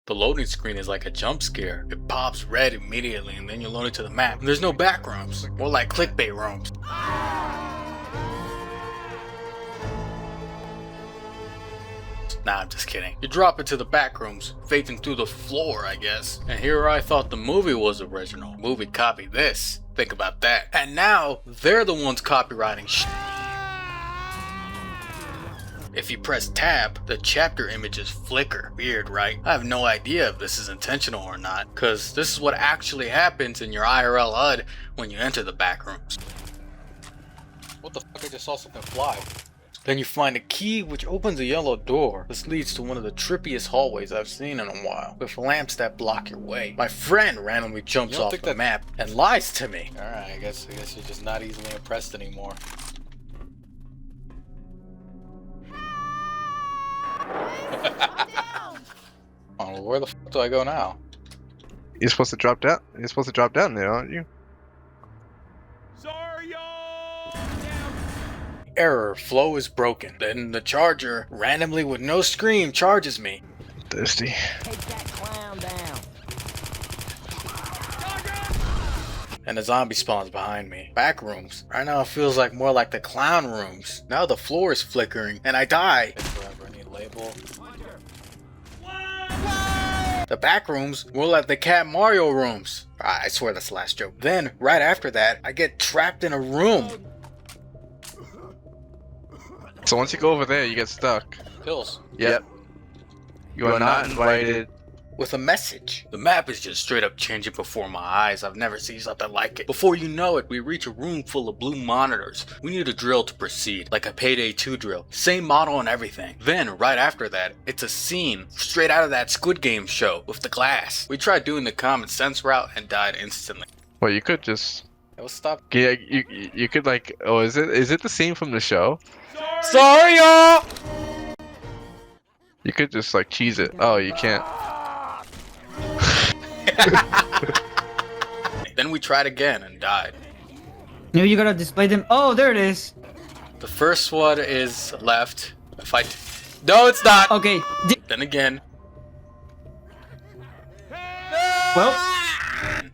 The loading screen is like a jump scare. It pops red immediately and then you're loaded to the map. And there's no backrooms, more like clickbait rooms. Nah, I'm just kidding. You drop into the backrooms, facing through the floor, I guess. And here I thought the movie was original. The movie copied this. Think about that. And now, they're the ones copywriting shit. If you press tab, the chapter images flicker. Weird, right? I have no idea if this is intentional or not, cause this is what actually happens in your IRL HUD when you enter the backrooms. What the fuck, I just saw something fly. Then you find a key which opens a yellow door. This leads to one of the trippiest hallways I've seen in a while, with lamps that block your way. My friend randomly jumps off the map and lies to me. Alright, I guess you're just not easily impressed anymore. Oh, where the fuck do I go now? You're supposed to drop down. You're supposed to drop down there, aren't you? Sorry, y'all. Error, flow is broken. Then the charger, randomly with no scream, charges me. Thirsty. Take that clown down. And a zombie spawns behind me. Backrooms. Right now it feels like more like the clown rooms. Now the floor is flickering and I die. Forever need label. The backrooms more like the Cat Mario rooms. I swear that's the last joke. Then, right after that, I get trapped in a room. So once you go over there, you get stuck. Pills. Yep. You are not invited. With a message. The map is just straight up changing before my eyes. I've never seen something like it. Before you know it, we reach a room full of blue monitors. We need a drill to proceed, like a Payday 2 drill. Same model and everything. Then, right after that, it's a scene straight out of that Squid Game show with the glass. We tried doing the common sense route and died instantly. Well, you could just. Let's stop. Yeah, you could like. Oh, is it the scene from the show? Sorry, y'all! You could just like cheese it. Oh, you can't. Then we tried again and died. No, you gotta display them. Oh, there it is. The first one is left. If I no, it's not. Okay. Then again. Well,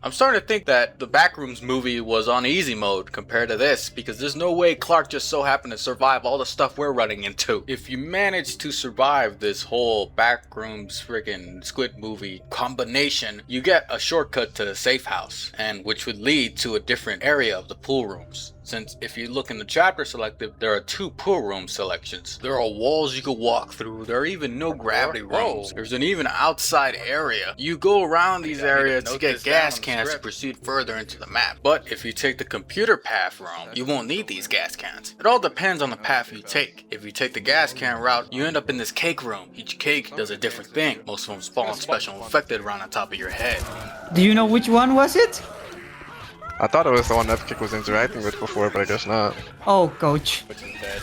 I'm starting to think that the Backrooms movie was on easy mode compared to this, because there's no way Clark just so happened to survive all the stuff we're running into. If you manage to survive this whole Backrooms friggin' Squid movie combination, you get a shortcut to the safe house, and which would lead to a different area of the pool rooms. Since if you look in the chapter selective, there are 2 pool room selections. There are walls you can walk through. There are even no gravity rooms. There's an even outside area. You go around these areas to get gas cans to proceed further into the map. But if you take the computer path route, you won't need these gas cans. It all depends on the path you take. If you take the gas can route, you end up in this cake room. Each cake does a different thing. Most of them spawn special infected around the top of your head. do you know which one was it? I thought it was the one that Kick was interacting with before, but I guess not. Oh, coach. Which is dead.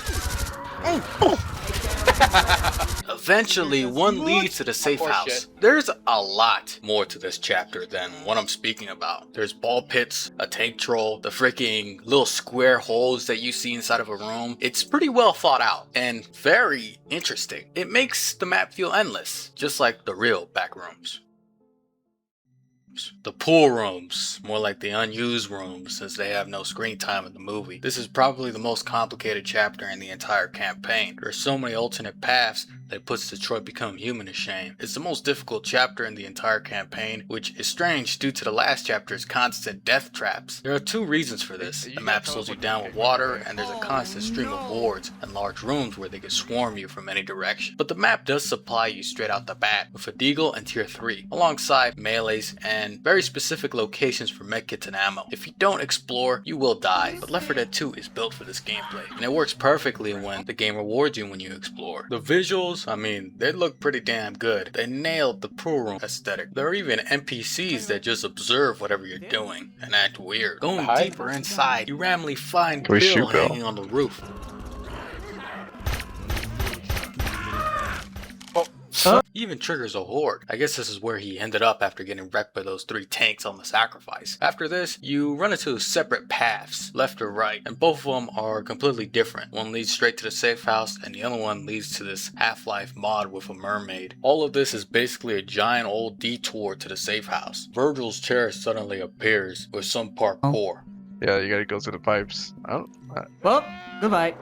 Eventually, one leads to the safe house. There's a lot more to this chapter than what I'm speaking about. There's ball pits, a tank troll, the freaking little square holes that you see inside of a room. It's pretty well thought out and very interesting. It makes the map feel endless, just like the real Backrooms. The pool rooms, more like the unused rooms since they have no screen time in the movie. This is probably the most complicated chapter in the entire campaign. There are so many alternate paths that puts Detroit Become Human to shame. It's the most difficult chapter in the entire campaign, which is strange due to the last chapter's constant death traps. There are 2 reasons for this. The map slows you down with water, and there's a constant stream of wards and large rooms where they can swarm you from any direction. But the map does supply you straight out the bat with a deagle and tier 3, alongside melees and very specific locations for medkits and ammo. If you don't explore, you will die, but Left 4 Dead 2 is built for this gameplay, and it works perfectly when the game rewards you when you explore. The visuals, I mean, they look pretty damn good. They nailed the pool room aesthetic. There are even NPCs that just observe whatever you're doing and act weird. Going deeper inside, you randomly find Bill hanging on the roof. even triggers a horde. I guess this is where he ended up after getting wrecked by those 3 tanks on the sacrifice. After this, you run into separate paths, left or right, and both of them are completely different. One leads straight to the safe house, and the other one leads to this Half-Life mod with a mermaid. All of this is basically a giant old detour to the safe house. Virgil's chair suddenly appears with some parkour. Yeah, you gotta go through the pipes. Well, goodbye.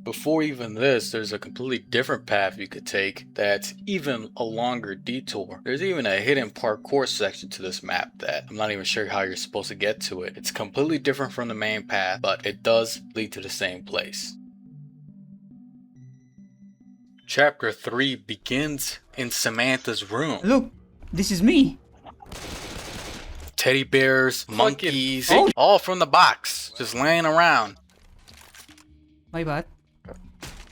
Before even this, there's a completely different path you could take that's even a longer detour. There's even a hidden parkour section to this map that I'm not even sure how you're supposed to get to it. It's completely different from the main path, but it does lead to the same place. Chapter 3 begins in Samantha's room. Look, this is me. Teddy bears, monkeys, Oh. all from the box, just laying around. My bad.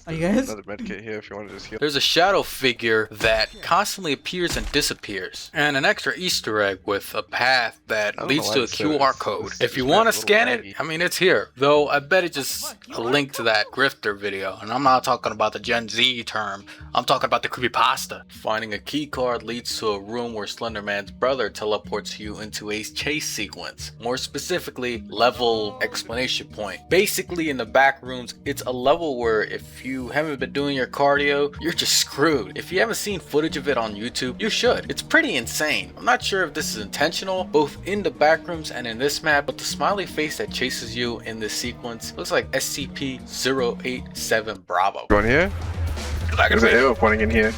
I guess. Another medkit here if you want to just heal. There's a shadow figure that constantly appears and disappears, and an extra Easter egg with a path that leads to a QR code. If you want to scan it, I mean, it's here. Though I bet it's just a link to that grifter video, and I'm not talking about the Gen Z term. I'm talking about the creepypasta. Finding a key card leads to a room where Slender Man's brother teleports you into a chase sequence. More specifically, level explanation point. Basically, in the Backrooms, it's a level where if you haven't been doing your cardio, you're just screwed. If you haven't seen footage of it on YouTube, you should. It's pretty insane. I'm not sure if this is intentional, both in the Backrooms and in this map, but the smiley face that chases you in this sequence looks like SCP-087 Bravo. Going here? There's an arrow pointing in here.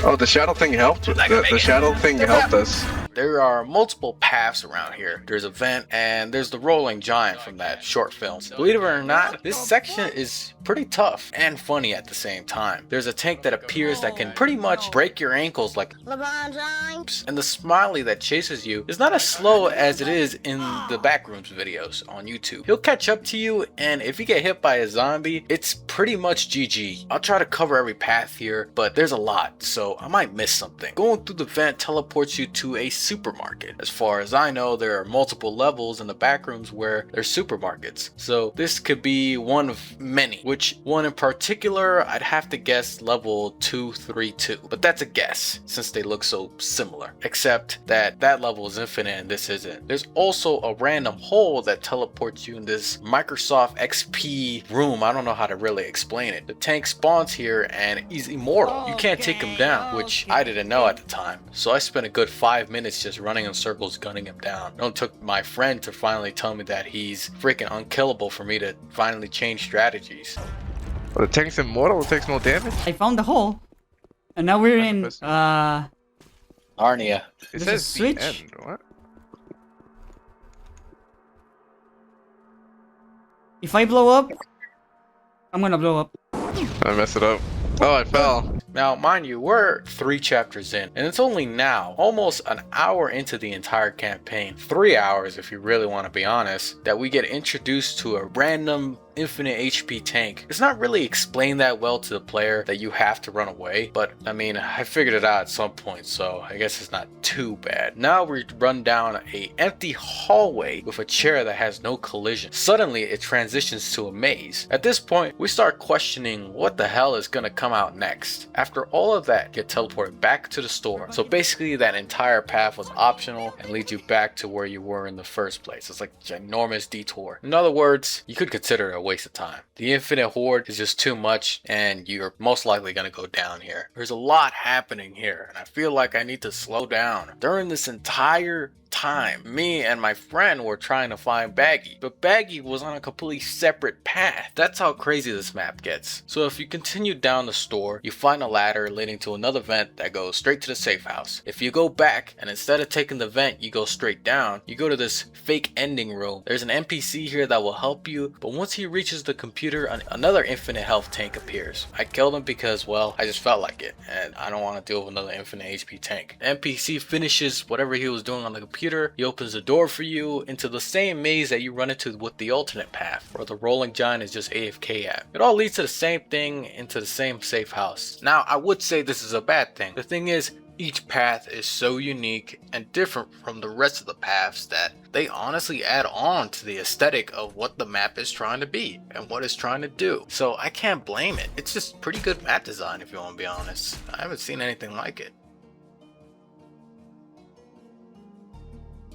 Oh, the shadow thing helped? The shadow thing helped us. There are multiple paths around here. There's a vent and there's the rolling giant from that short film. Believe it or not, this section is pretty tough and funny at the same time. There's a tank that appears that can pretty much break your ankles like LeBron James. And the smiley that chases you is not as slow as it is in the Backrooms videos on YouTube. He'll catch up to you, and if you get hit by a zombie, it's pretty much GG. I'll try to cover every path here, but there's a lot, so I might miss something. Going through the vent teleports you to a supermarket. As far as I know, there are multiple levels in the Backrooms where there's supermarkets. So this could be one of many. Which one in particular, I'd have to guess level 232. But that's a guess, since they look so similar. Except that that level is infinite and this isn't. There's also a random hole that teleports you in this Microsoft XP room. I don't know how to really explain it. The tank spawns here and he's immortal. You can't take him down, which I didn't know at the time. So I spent a good 5 minutes just running in circles gunning him down. It took my friend to finally tell me that he's freaking unkillable for me to finally change strategies. Well, the tank's immortal, it takes no damage. I found the hole. And now we're in, Arnia. It There's a says the switch. end. What? If I blow up, I'm gonna blow up. I messed it up. Oh, I fell. Now, mind you, we're 3 chapters in, and it's only now, almost an hour into the entire campaign, 3 hours if you really want to be honest, that we get introduced to a random infinite HP tank. It's not really explained that well to the player that you have to run away, but I mean, I figured it out at some point, so I guess it's not too bad. Now we run down a empty hallway with a chair that has no collision. Suddenly it transitions to a maze. At this point, we start questioning what the hell is gonna come out next. After all of that, get teleported back to the store. So basically that entire path was optional and leads you back to where you were in the first place. It's like a ginormous detour. In other words, you could consider it a waste of time. The infinite horde is just too much and you're most likely going to go down here. There's a lot happening here and I feel like I need to slow down. During this entire time, me and my friend were trying to find Baggy, but Baggy was on a completely separate path. That's how crazy this map gets. So if you continue down the store, you find a ladder leading to another vent that goes straight to the safe house. If you go back and instead of taking the vent you go straight down, you go to this fake ending room. There's an NPC here that will help you, but once he reaches the computer, another infinite health tank appears. I killed him because, well, I just felt like it and I don't want to deal with another infinite HP tank. The NPC finishes whatever he was doing on the computer. He opens the door for you into the same maze that you run into with the alternate path, where the rolling giant is just AFK at. It all leads to the same thing, into the same safe house. Now, I would say this is a bad thing. The thing is, each path is so unique and different from the rest of the paths that they honestly add on to the aesthetic of what the map is trying to be and what it's trying to do. So I can't blame it. It's just pretty good map design, if you want to be honest. I haven't seen anything like it.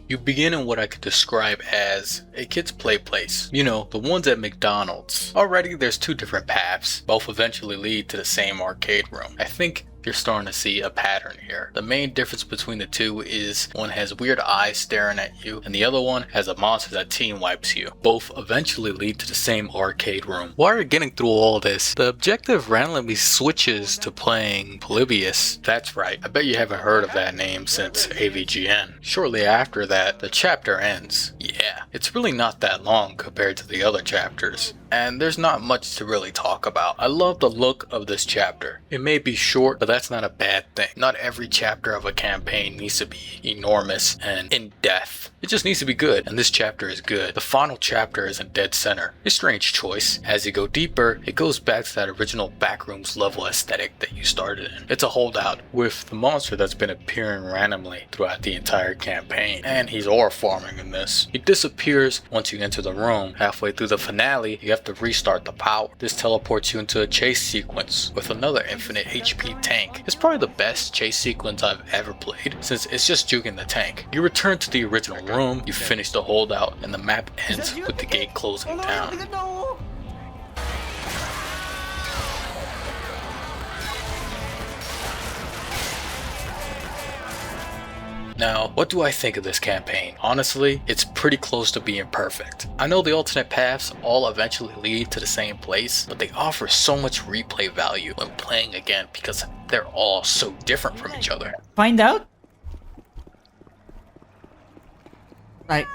You begin in what I could describe as a kid's play place. You know, the ones at McDonald's. Already there's two different paths. Both eventually lead to the same arcade room. I think you're starting to see a pattern here. The main difference between the two is one has weird eyes staring at you and the other one has a monster that team wipes you. Both eventually lead to the same arcade room. While you're getting through all this, the objective randomly switches to playing Polybius. That's right, I bet you haven't heard of that name since AVGN. Shortly after that, the chapter ends. Yeah, it's really not that long compared to the other chapters. And there's not much to really talk about. I love the look of this chapter. It may be short, but that's not a bad thing. Not every chapter of a campaign needs to be enormous and in depth. It just needs to be good, and this chapter is good. The final chapter is in dead center. A strange choice. As you go deeper, it goes back to that original Backrooms level aesthetic that you started in. It's a holdout with the monster that's been appearing randomly throughout the entire campaign. And he's ore farming in this. He disappears once you enter the room. Halfway through the finale, you have to restart the power. This teleports you into a chase sequence with another infinite HP tank. It's probably the best chase sequence I've ever played, since it's just juking the tank. You return to the original room, you finish the holdout, and the map ends with the gate closing down. Now, what do I think of this campaign? Honestly, it's pretty close to being perfect. I know the alternate paths all eventually lead to the same place, but they offer so much replay value when playing again because they're all so different from each other. Find out? Like,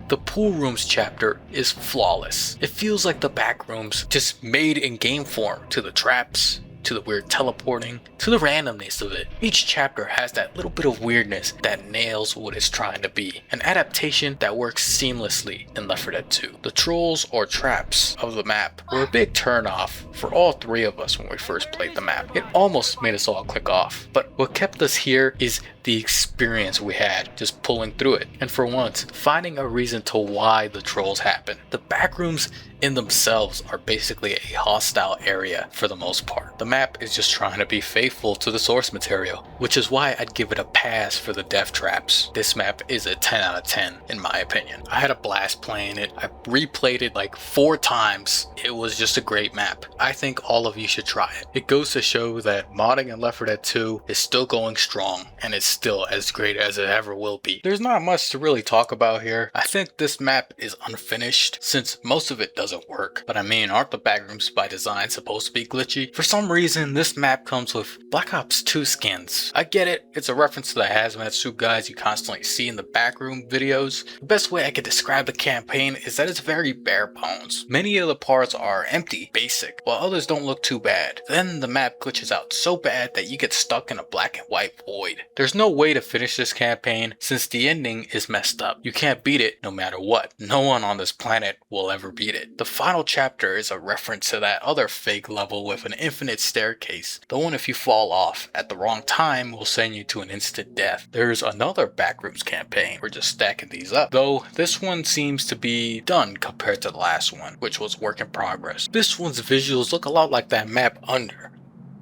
the Poolrooms chapter is flawless. It feels like the Backrooms just made in game form, to the traps, to the weird teleporting, to the randomness of it. Each chapter has that little bit of weirdness that nails what it's trying to be. An adaptation that works seamlessly in Left 4 Dead 2. The trolls or traps of the map were a big turnoff for all three of us when we first played the map. It almost made us all click off. But what kept us here is the experience we had just pulling through it. And for once, finding a reason to why the trolls happen. The Backrooms in themselves are basically a hostile area for the most part. The map is just trying to be faithful to the source material, which is why I'd give it a pass for the death traps. This map is a 10 out of 10 in my opinion. I had a blast playing it. I replayed it like 4 times. It was just a great map. I think all of you should try it. It goes to show that modding in Left 4 Dead 2 is still going strong and it's still as great as it ever will be. There's not much to really talk about here. I think this map is unfinished since most of it doesn't work. But I mean, aren't the Backrooms by design supposed to be glitchy? For some reason, this map comes with Black Ops 2 skins. I get it, it's a reference to the hazmat suit guys you constantly see in the backroom videos. The best way I could describe the campaign is that it's very bare bones. Many of the parts are empty, basic, while others don't look too bad. Then the map glitches out so bad that you get stuck in a black and white void. There's no way to finish this campaign since the ending is messed up. You can't beat it no matter what. No one on this planet will ever beat it. The final chapter is a reference to that other fake level with an infinite staircase. The one if you fall off at the wrong time will send you to an instant death. There's another Backrooms campaign. We're just stacking these up. Though this one seems to be done compared to the last one, which was work in progress. This one's visuals look a lot like that map Under.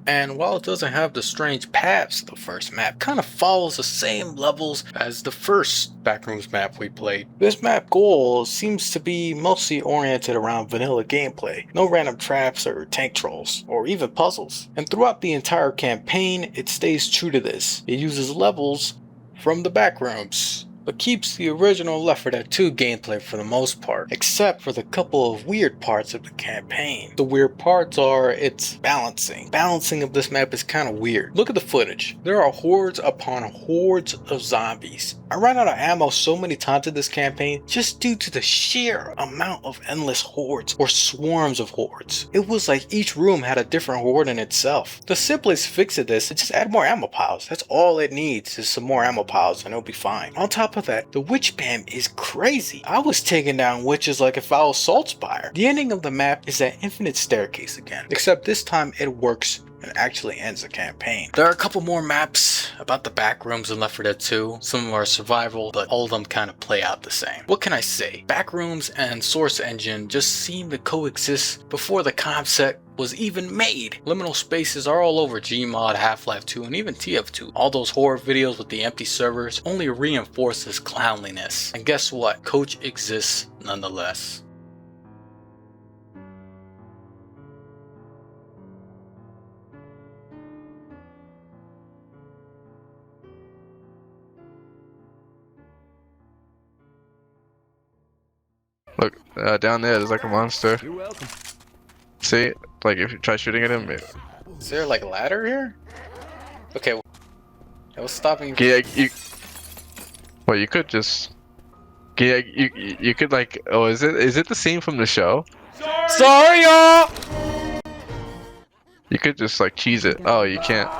And while it doesn't have the strange paths the first map, kind of follows the same levels as the first Backrooms map we played. This map goal seems to be mostly oriented around vanilla gameplay. No random traps or tank trolls, or even puzzles. And throughout the entire campaign, it stays true to this. It uses levels from the Backrooms, but keeps the original Left 4 Dead 2 gameplay for the most part, except for the couple of weird parts of the campaign. The weird parts are its balancing. Balancing of this map is kind of weird. Look at the footage. There are hordes upon hordes of zombies. I ran out of ammo so many times in this campaign just due to the sheer amount of endless hordes or swarms of hordes. It was like each room had a different horde in itself. The simplest fix of this is just add more ammo piles. That's all it needs is some more ammo piles and it'll be fine. On top of that, the witch spam is crazy. I was taking down witches like if I was Saltspire. The ending of the map is that infinite staircase again, except this time it works and actually ends the campaign. There are a couple more maps about the Backrooms in Left 4 Dead 2. Some of them are survival, but all of them kind of play out the same. What can I say? Backrooms and Source Engine just seem to coexist before the concept was even made. Liminal spaces are all over Gmod, Half-Life 2, and even TF2. All those horror videos with the empty servers only reinforce this clownliness. And guess what? Coach exists nonetheless. Look, down there's like a monster. You're welcome. See? Like if you try shooting at him, Is there like a ladder here? Okay, what's stopping you? yeah, well, you could just. Yeah, you could like. Oh, is it the scene from the show? Sorry, y'all! You could just like cheese it. Oh, you can't.